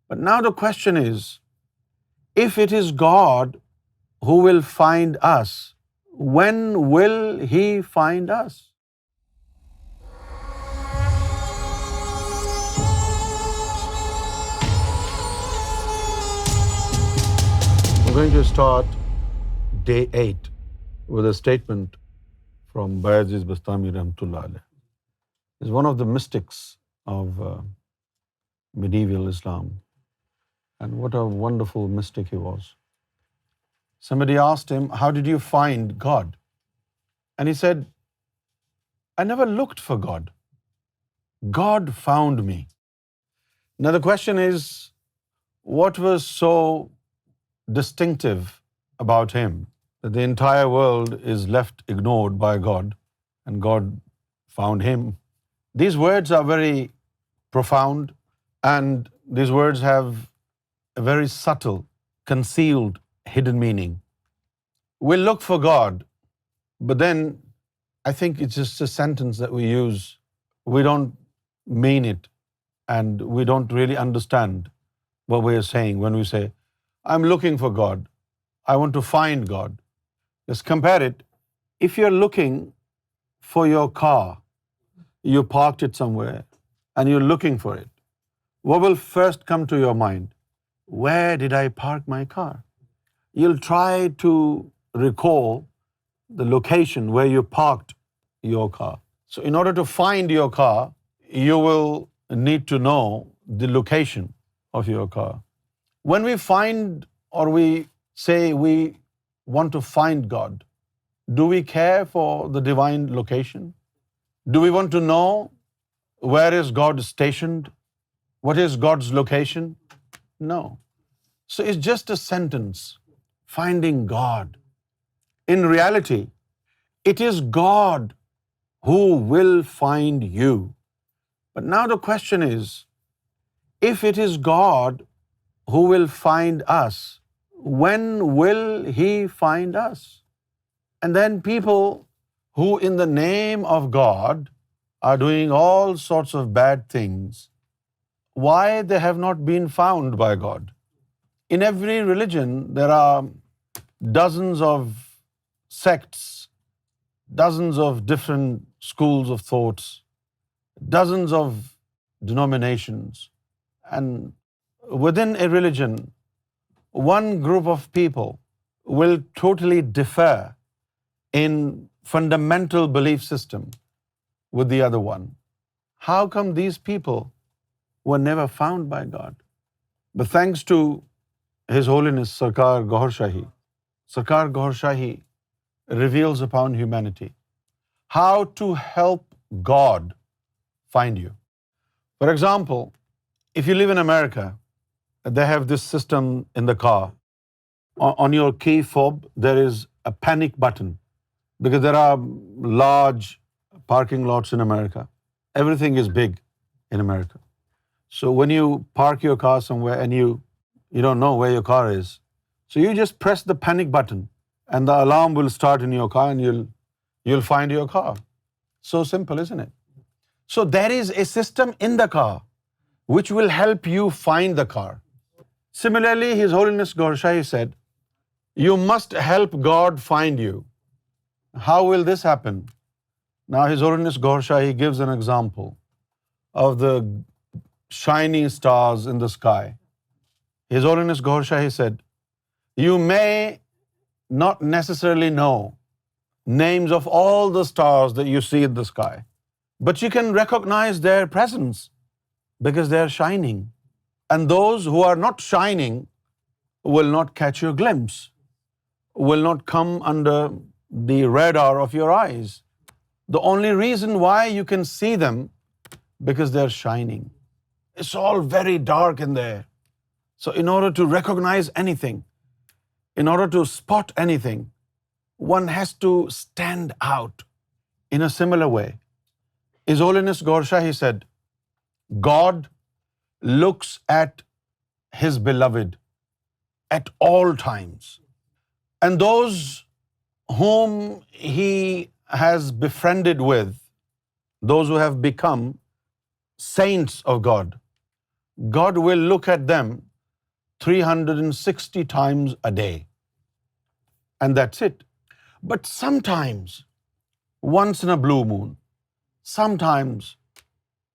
But now the question is, if it is God who will find us, when will He find us? We're going to start day 8 with a statement from Bayazid Bastami Rahmatullah alayh. He's one of the mystics of medieval Islam. And what a wonderful mystic he was. Somebody asked him, how did you find God? And he said, I never looked for God. God found me. Now the question is, what was so distinctive about him that the entire world is left ignored by God and God found him? These words are very profound, and these words have a very subtle, concealed, hidden meaning. We look for God, but then I think it's just a sentence that we use. We don't mean it, and we don't really understand what we are saying when we say, I'm looking for God. I want to find God. Let's compare it. If you're looking for your car, you parked it somewhere, and you're looking for it, what will first come to your mind? Where did I park my car? You'll try to recall the location where you parked your car. So in order to find your car, you will need to know the location of your car. When we find, or we say we want to find God, do we care for the divine location? Do we want to know where is God stationed? What is God's location? No. So it's just a sentence, finding God. In reality, it is God who will find you. But now the question is, if it is God who will find us, when will He find us? And then people who in the name of God are doing all sorts of bad things, why they have not been found by God? In every religion, there are dozens of sects, dozens of different schools of thoughts, dozens of denominations. And within a religion, one group of people will totally differ in fundamental belief system with the other one. How come these people were never found by God? But thanks to His Holiness Sarkar Gohar Shahi, Sarkar Gohar Shahi reveals upon humanity how to help God find you. For example, if you live in America, they have this system in the car. On your key fob, there is a panic button, because there are large parking lots in America. Everything is big in America. So when you park your car somewhere and you don't know where your car is, so you just press the panic button and the alarm will start in your car and you'll find your car. So simple, isn't it? So there is a system in the car which will help you find the car. Similarly, His Holiness Gohar Shahi said, you must help God find you. How will this happen? Now His Holiness Gohar Shahi gives an example of the shining stars in the sky. His Holiness Gohar Shahi said, you may not necessarily know names of all the stars that you see in the sky, but you can recognize their presence because they are shining. And those who are not shining will not catch your glimpse, will not come under the radar of your eyes. The only reason why you can see them, because they're shining. It's all very dark in there. So in order to recognize anything, in order to spot anything, one has to stand out. In a similar way, His Holiness Gohar Shahi said, God looks at His beloved at all times. And those whom He has befriended with, those who have become saints of God, God will look at them 360 times a day. And that's it. But sometimes, once in a blue moon, sometimes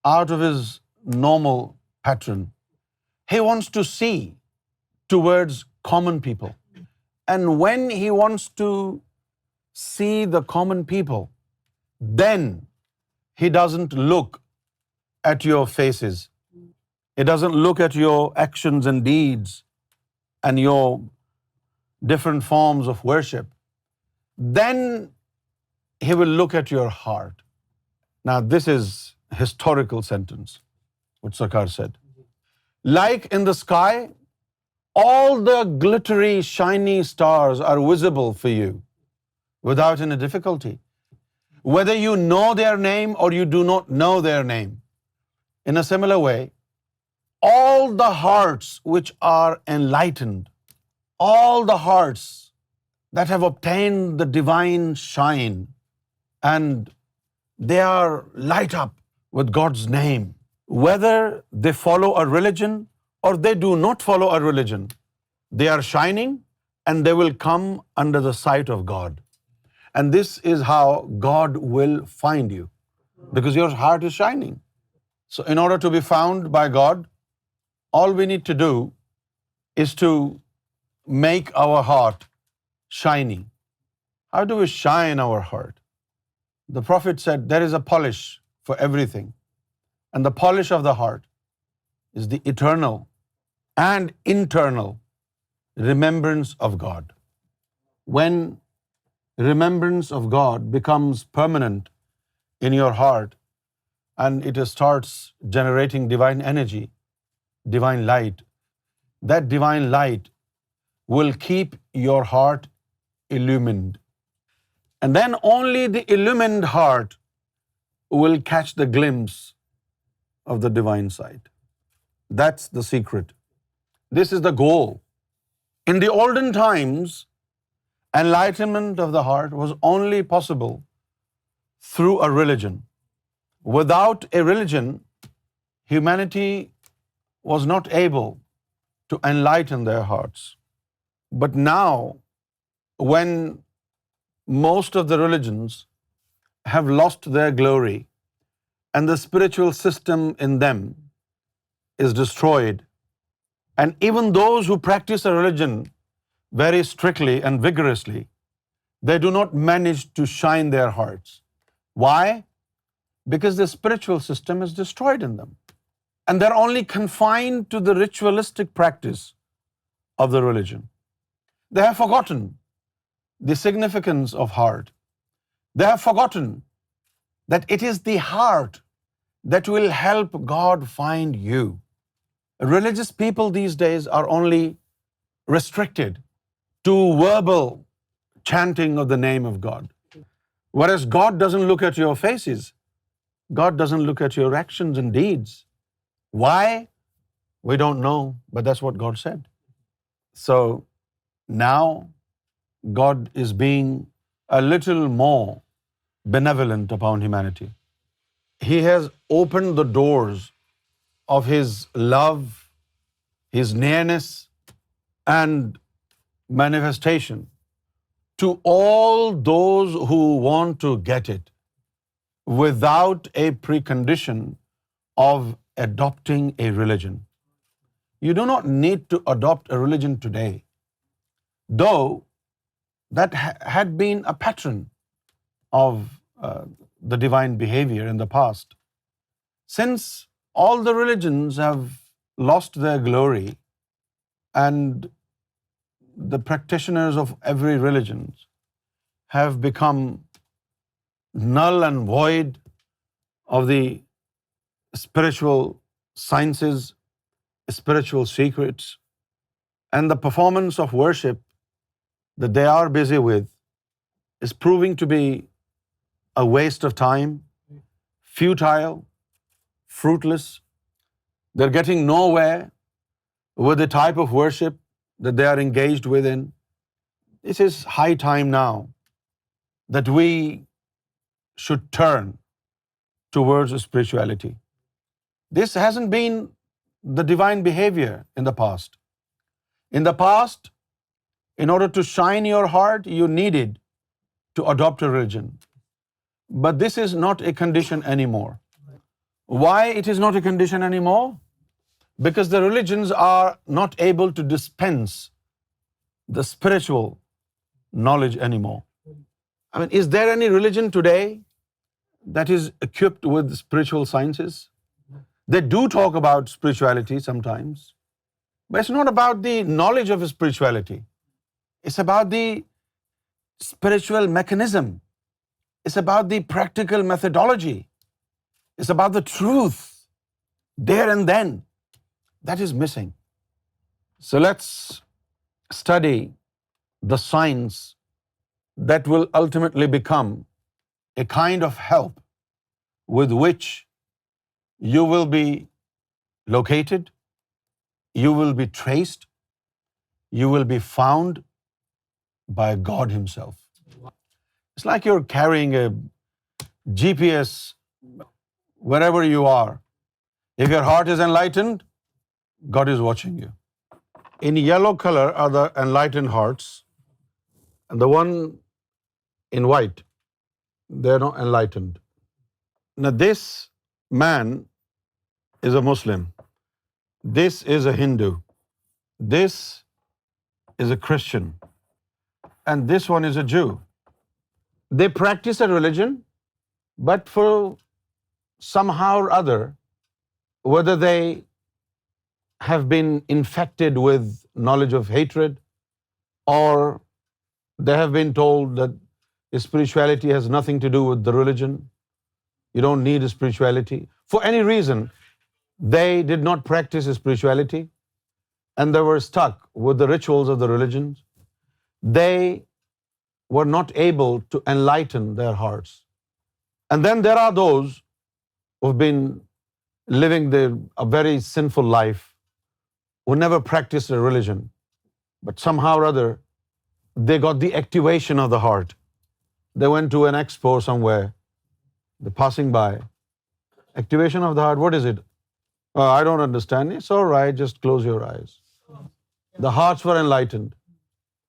out of his normal pattern, he wants to see towards common people. And when he wants to see the common people, then he doesn't look at your faces. He doesn't look at your actions and deeds and your different forms of worship. Then he will look at your heart. Now, this is historical sentence, what Sarkar said. Like in the sky, all the glittery, shiny stars are visible for you without any difficulty, whether you know their name or you do not know their name. In a similar way, all the hearts which are enlightened, all the hearts that have obtained the divine shine and they are light up with God's name, whether they follow a religion or they do not follow a religion, they are shining and they will come under the sight of God. And this is how God will find you, because your heart is shining. So in order to be found by God, all we need to do is to make our heart shiny. How do we shine our heart? The Prophet said there is a polish for everything. And the polish of the heart is the eternal and internal remembrance of God. When remembrance of God becomes permanent in your heart and it starts generating divine energy, divine light, that divine light will keep your heart illumined. And then only the illumined heart will catch the glimpse of the divine sight. That's the secret. This is the goal. In the olden times, enlightenment of the heart was only possible through a religion. Without a religion, humanity was not able to enlighten their hearts. But now, when most of the religions have lost their glory and the spiritual system in them is destroyed, and even those who practice a religion very strictly and vigorously, they do not manage to shine their hearts. Why? Because the spiritual system is destroyed in them. And they're only confined to the ritualistic practice of the religion. They have forgotten the significance of heart. They have forgotten that it is the heart that will help God find you. Religious people these days are only restricted to verbal chanting of the name of God. Whereas God doesn't look at your faces. God doesn't look at your actions and deeds. Why? We don't know, but that's what God said. So now God is being a little more benevolent upon humanity. He has opened the doors of His love, His nearness, and manifestation to all those who want to get it without a precondition of adopting a religion. You do not need to adopt a religion today, though that had been a pattern of the divine behavior in the past. Since all the religions have lost their glory and the practitioners of every religion have become null and void of the spiritual sciences, spiritual secrets, and the performance of worship that they are busy with is proving to be a waste of time, futile, fruitless. They're getting nowhere with the type of worship that they are engaged within. This is high time now that we should turn towards spirituality. This hasn't been the divine behavior in the past. In the past, in order to shine your heart, you needed to adopt a religion. But this is not a condition anymore. Why it is not a condition anymore? Because the religions are not able to dispense the spiritual knowledge anymore. I mean, is there any religion today that is equipped with spiritual sciences? They do talk about spirituality sometimes, but it's not about the knowledge of spirituality. It's about the spiritual mechanism. It's about the practical methodology. It's about the truth there and then. That is missing. So let's study the science that will ultimately become a kind of help with which you will be located, you will be traced, you will be found by God Himself. It's like you're carrying a GPS wherever you are. If your heart is enlightened, God is watching you. In yellow color are the enlightened hearts, and the one in white, they're not enlightened. Now this man is a Muslim. This is a Hindu. This is a Christian. And this one is a Jew. They practice a religion, but for somehow or other, whether they have been infected with knowledge of hatred, or they have been told that spirituality has nothing to do with the religion, you don't need spirituality. For any reason, they did not practice spirituality, and they were stuck with the rituals of the religions. They were not able to enlighten their hearts. And then there are those who've been living a very sinful life, who never practiced a religion, but somehow or other, they got the activation of the heart. They went to an expo somewhere, they're passing by. Activation of the heart, what is it? Oh, I don't understand. It's all right, just close your eyes. The hearts were enlightened.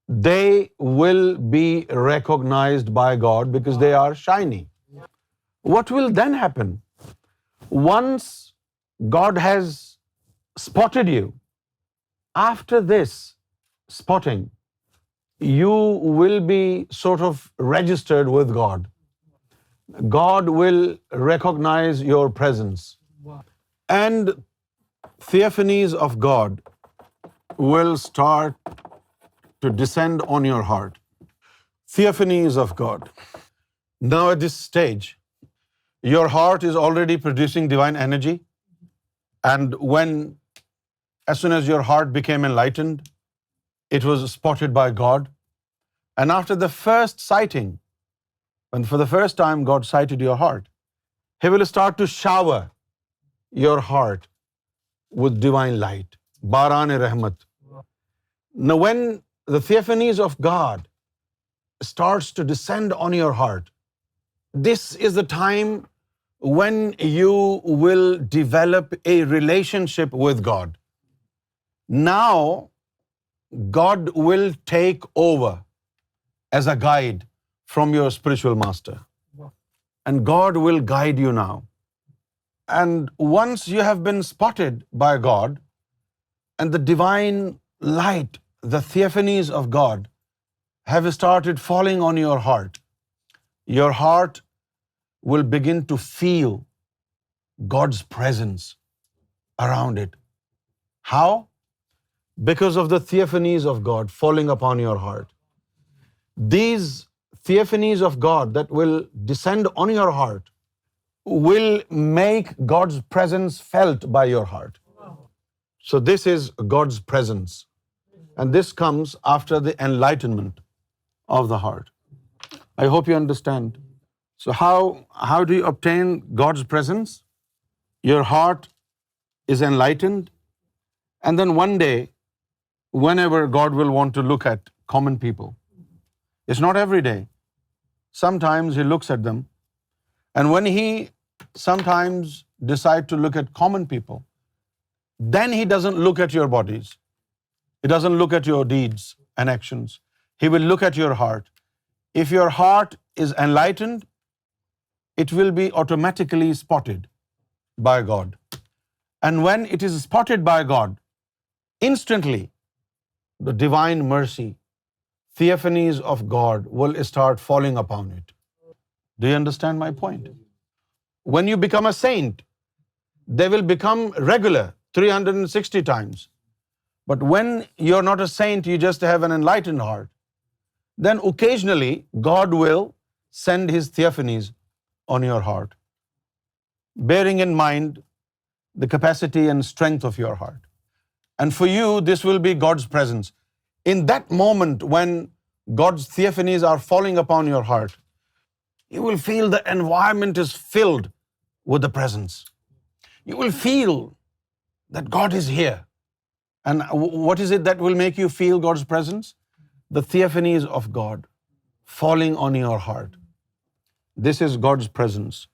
They will be recognized by God because they are shiny. What will then happen? Once God has spotted you, after this spotting, you will be sort of registered with God. God will recognize your presence. And theophanies of God will start to descend on your heart. Theophanies of God. Now at this stage, your heart is already producing divine energy. And as soon as your heart became enlightened, it was spotted by God. And after the first sighting, when for the first time God sighted your heart, He will start to shower your heart with divine light. Baran-e-Rahmat. Now when the theophanies of God starts to descend on your heart, this is the time when you will develop a relationship with God. Now, God will take over as a guide from your spiritual master. And God will guide you now. And once you have been spotted by God, and the divine light, the theophanies of God have started falling on your heart will begin to feel God's presence around it. How? Because of the theophanies of God falling upon your heart. These theophanies of God that will descend on your heart will make God's presence felt by your heart. So this is God's presence. And this comes after the enlightenment of the heart. I hope you understand. So how do you obtain God's presence? Your heart is enlightened, and then one day, whenever God will want to look at common people, it's not every day. Sometimes He looks at them, and when He sometimes decides to look at common people, then He doesn't look at your bodies. He doesn't look at your deeds and actions. He will look at your heart. If your heart is enlightened, it will be automatically spotted by God. And when it is spotted by God, instantly the divine mercy, theophanies of God will start falling upon it. Do you understand my point? When you become a saint, they will become regular 360 times. But when you're not a saint, you just have an enlightened heart, then occasionally God will send His theophanies on your heart, bearing in mind the capacity and strength of your heart. And for you, this will be God's presence. In that moment when God's theophanies are falling upon your heart, you will feel the environment is filled with the presence. You will feel that God is here. And what is it that will make you feel God's presence? The theophanies of God falling on your heart. This is God's presence.